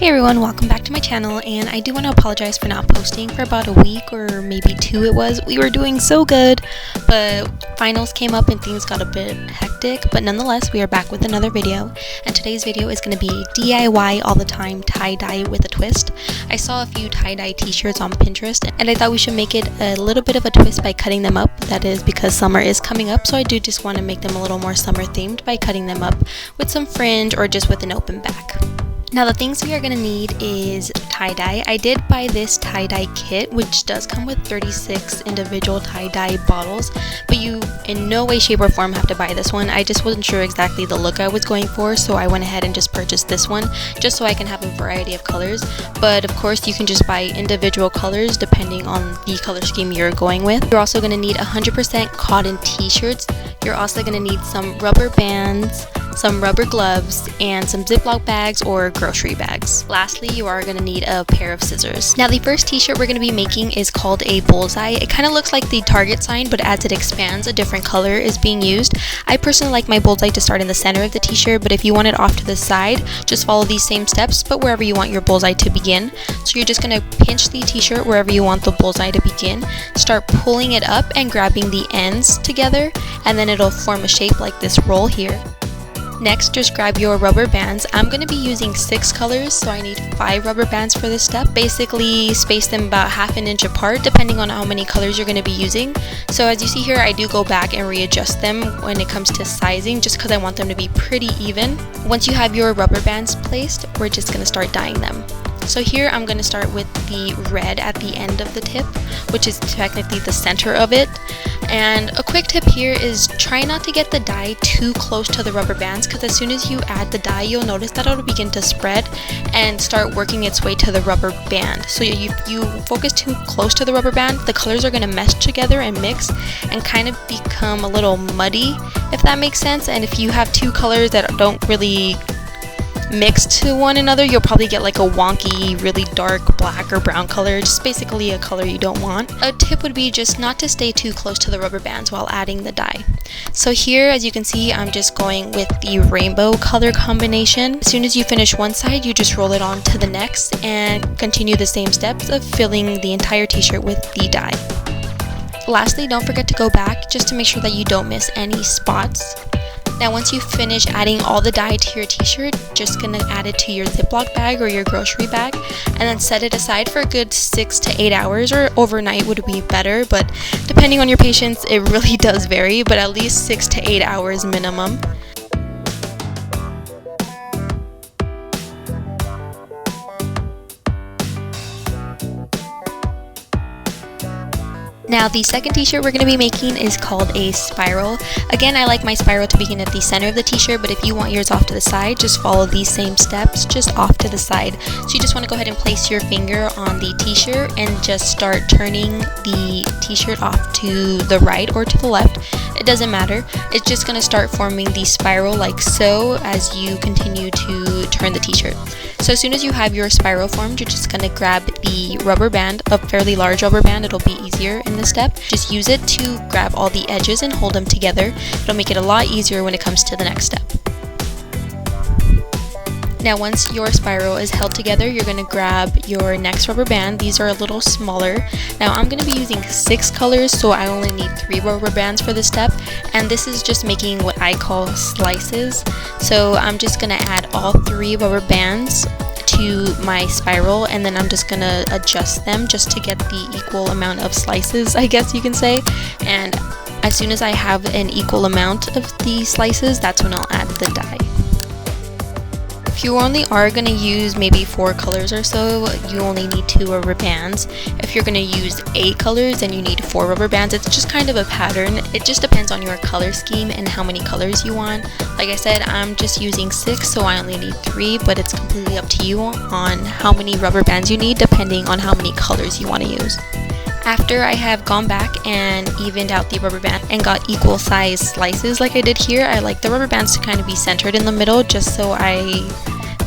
Hey everyone, welcome back to my channel, and I do want to apologize for not posting for about a week or maybe two it was. We were doing so good, but finals came up and things got a bit hectic, but nonetheless we are back with another video, and today's video is going to be DIY all the time tie-dye with a twist. I saw a few tie-dye t-shirts on Pinterest and I thought we should make it a little bit of a twist by cutting them up. That is because summer is coming up, so I do just want to make them a little more summer themed by cutting them up with some fringe or just with an open back. Now the things we are going to need is tie-dye. I did buy this tie-dye kit, which does come with 36 individual tie-dye bottles, but you in no way, shape, or form have to buy this one. I just wasn't sure exactly the look I was going for, so I went ahead and just purchased this one, just so I can have a variety of colors. But of course you can just buy individual colors depending on the color scheme you're going with. You're also going to need 100% cotton t-shirts. You're also going to need some rubber bands, some rubber gloves, and some Ziploc bags or grocery bags. Lastly, you are going to need a pair of scissors. Now the first t-shirt we're going to be making is called a Bullseye. It kind of looks like the Target sign, but as it expands, a different color is being used. I personally like my Bullseye to start in the center of the t-shirt, but if you want it off to the side, just follow these same steps, but wherever you want your Bullseye to begin. So you're just going to pinch the t-shirt wherever you want the Bullseye to begin, start pulling it up and grabbing the ends together, and then it'll form a shape like this roll here. Next, just grab your rubber bands. I'm going to be using 6 colors, so I need 5 rubber bands for this step. Basically, space them about ½ an inch apart, depending on how many colors you're going to be using. So as you see here, I do go back and readjust them when it comes to sizing, just because I want them to be pretty even. Once you have your rubber bands placed, we're just going to start dyeing them. So here I'm going to start with the red at the end of the tip, which is technically the center of it. And a quick tip here is try not to get the dye too close to the rubber bands, because as soon as you add the dye, you'll notice that it'll begin to spread and start working its way to the rubber band. So if you focus too close to the rubber band, the colors are going to mesh together and mix and kind of become a little muddy, if that makes sense. And if you have two colors that don't really mixed to one another, you'll probably get like a wonky, really dark black or brown color, just basically a color you don't want. A tip would be just not to stay too close to the rubber bands while adding the dye. So here, as you can see, I'm just going with the rainbow color combination. As soon as you finish one side, you just roll it on to the next and continue the same steps of filling the entire t-shirt with the dye. Lastly, don't forget to go back just to make sure that you don't miss any spots. Now once you finish adding all the dye to your t-shirt, just gonna add it to your Ziploc bag or your grocery bag, and then set it aside for a good 6 to 8 hours, or overnight would be better, but depending on your patience, it really does vary, but at least 6 to 8 hours minimum. Now the second t-shirt we're going to be making is called a spiral. Again, I like my spiral to begin at the center of the t-shirt, but if you want yours off to the side, just follow these same steps, just off to the side. So you just want to go ahead and place your finger on the t-shirt and just start turning the t-shirt off to the right or to the left. It doesn't matter. It's just going to start forming the spiral like so as you continue to turn the t-shirt. So as soon as you have your spiral formed, you're just going to grab the rubber band, a fairly large rubber band. It'll be easier in this step. Just use it to grab all the edges and hold them together. It'll make it a lot easier when it comes to the next step. Now once your spiral is held together, you're going to grab your next rubber band. These are a little smaller. Now I'm going to be using 6 colors, so I only need 3 rubber bands for this step, and this is just making what I call slices. So I'm just going to add all 3 rubber bands to my spiral, and then I'm just going to adjust them just to get the equal amount of slices, I guess you can say. And as soon as I have an equal amount of the slices, that's when I'll add the dye. If you only are going to use maybe 4 colors or so, you only need 2 rubber bands. If you're going to use 8 colors, then you need 4 rubber bands. It's just kind of a pattern. It just depends on your color scheme and how many colors you want. Like I said, I'm just using 6, so I only need 3, but it's completely up to you on how many rubber bands you need, depending on how many colors you want to use. After I have gone back and evened out the rubber band and got equal size slices like I did here, I like the rubber bands to kind of be centered in the middle, just so I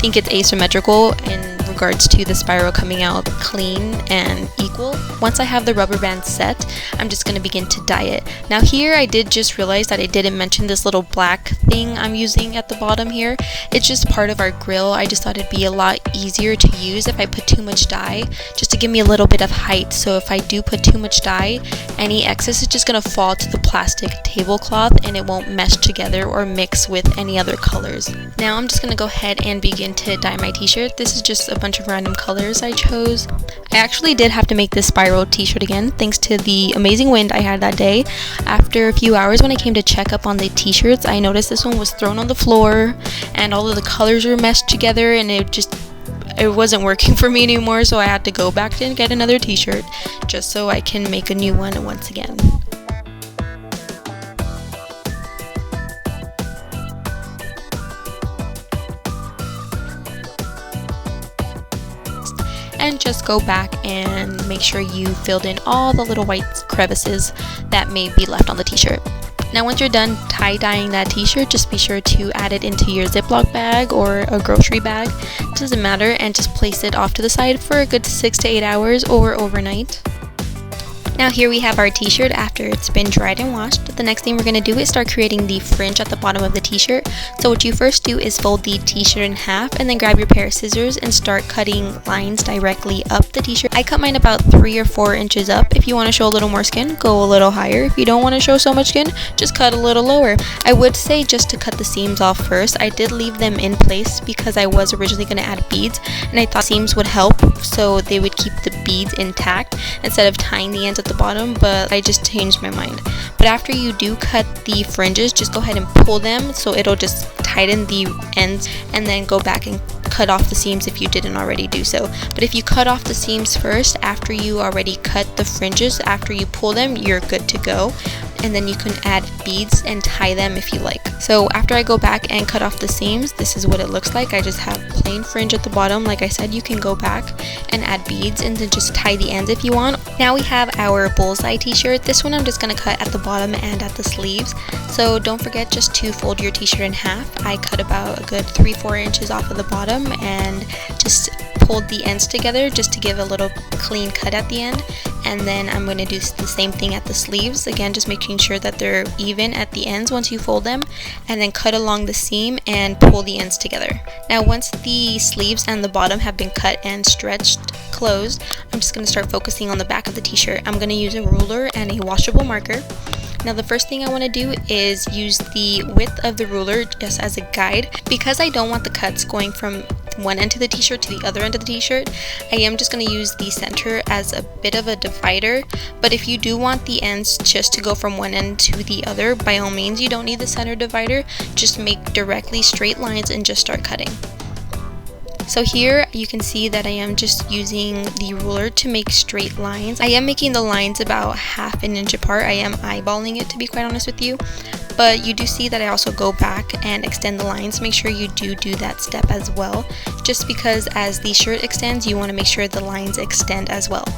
think it's asymmetrical in regards to the spiral coming out clean and equal. Once I have the rubber band set, I'm just going to begin to dye it. Now here I did just realize that I didn't mention this little black thing I'm using at the bottom here. It's just part of our grill. I just thought it'd be a lot easier to use if I put too much dye, just to give me a little bit of height. So if I do put too much dye, any excess is just going to fall to the plastic tablecloth and it won't mesh together or mix with any other colors. Now I'm just going to go ahead and begin to dye my t-shirt. This is just a bunch of random colors I chose. I actually did have to make this spiral t-shirt again thanks to the amazing wind I had that day. After a few hours when I came to check up on the t-shirts, I noticed this one was thrown on the floor and all of the colors were meshed together and it wasn't working for me anymore, so I had to go back and get another t-shirt just so I can make a new one once again. And just go back and make sure you filled in all the little white crevices that may be left on the t-shirt. Now once you're done tie-dyeing that t-shirt, just be sure to add it into your Ziploc bag or a grocery bag, it doesn't matter, and just place it off to the side for a good 6 to 8 hours or overnight. Now here we have our t-shirt after it's been dried and washed. The next thing we're going to do is start creating the fringe at the bottom of the t-shirt. So what you first do is fold the t-shirt in half and then grab your pair of scissors and start cutting lines directly up the t-shirt. I cut mine about 3 or 4 inches up. If you want to show a little more skin, go a little higher. If you don't want to show so much skin, just cut a little lower. I would say just to cut the seams off first. I did leave them in place because I was originally going to add beads and I thought seams would help so they would keep the beads intact instead of tying the ends at the bottom, but I just changed my mind. But after you do cut the fringes, just go ahead and pull them so it'll just tighten the ends, and then go back and cut off the seams if you didn't already do so. But if you cut off the seams first after you already cut the fringes, after you pull them, you're good to go. And then you can add beads and tie them if you like. So after I go back and cut off the seams, this is what it looks like. I just have plain fringe at the bottom. Like I said, you can go back and add beads and then just tie the ends if you want. Now we have our Bullseye t-shirt. This one I'm just going to cut at the bottom and at the sleeves. So don't forget just to fold your t-shirt in half. I cut about a good 3-4 inches off of the bottom and just pulled the ends together just to give a little clean cut at the end. And then I'm going to do the same thing at the sleeves. Again, just making sure that they're even at the ends once you fold them, and then cut along the seam and pull the ends together. Now once the sleeves and the bottom have been cut and stretched closed, I'm just going to start focusing on the back of the t-shirt. I'm going to use a ruler and a washable marker. Now the first thing I want to do is use the width of the ruler just as a guide. Because I don't want the cuts going from one end of the t-shirt to the other end of the t-shirt, I am just going to use the center as a bit of a divider. But if you do want the ends just to go from one end to the other, by all means you don't need the center divider. Just make directly straight lines and just start cutting. So here you can see that I am just using the ruler to make straight lines. I am making the lines about 1/2 inch apart. I am eyeballing it, to be quite honest with you. But you do see that I also go back and extend the lines. Make sure you do that step as well. Just because as the shirt extends, you want to make sure the lines extend as well.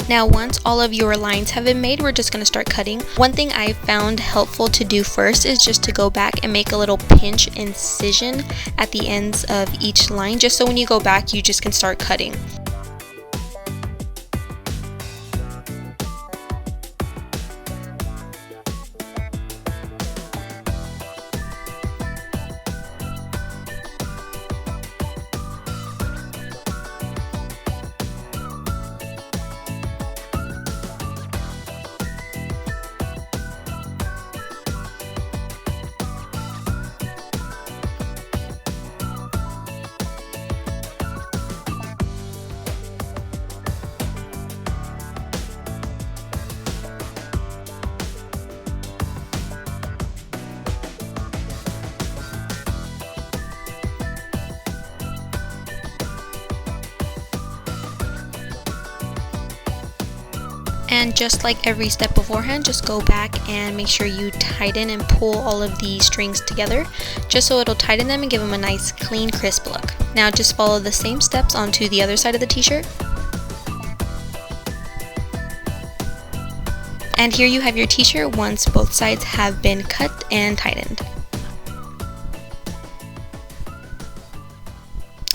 Now once all of your lines have been made, we're just going to start cutting. One thing I found helpful to do first is just to go back and make a little pinch incision at the ends of each line, just so when you go back you just can start cutting. And just like every step beforehand, just go back and make sure you tighten and pull all of the strings together, just so it'll tighten them and give them a nice clean, crisp look. Now just follow the same steps onto the other side of the t-shirt. And here you have your t-shirt once both sides have been cut and tightened.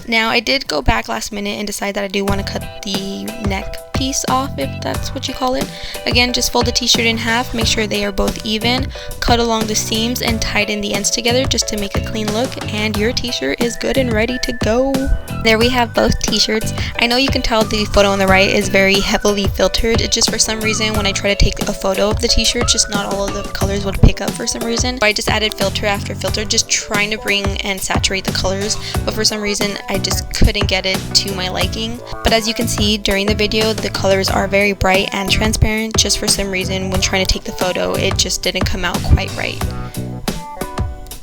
Now I did go back last minute and decide that I do want to cut the neck piece off, if that's what you call it. Again, just fold the t-shirt in half, make sure they are both even, cut along the seams and tighten the ends together just to make a clean look, and your t-shirt is good and ready to go. There we have both t-shirts. I know you can tell the photo on the right is very heavily filtered. It's just for some reason when I try to take a photo of the t-shirt, just not all of the colors would pick up for some reason. So I just added filter after filter, just trying to bring and saturate the colors, but for some reason I just couldn't get it to my liking. But as you can see during the video, the colors are very bright and transparent. Just for some reason when trying to take the photo, it just didn't come out quite right.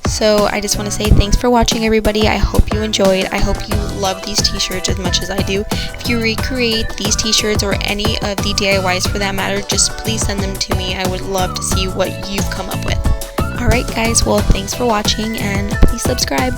So I just want to say thanks for watching, everybody. I hope you enjoyed. I hope you love these t-shirts as much as I do. If you recreate these t-shirts or any of the DIYs for that matter, just please send them to me. I would love to see what you've come up with. Alright guys, well thanks for watching and please subscribe.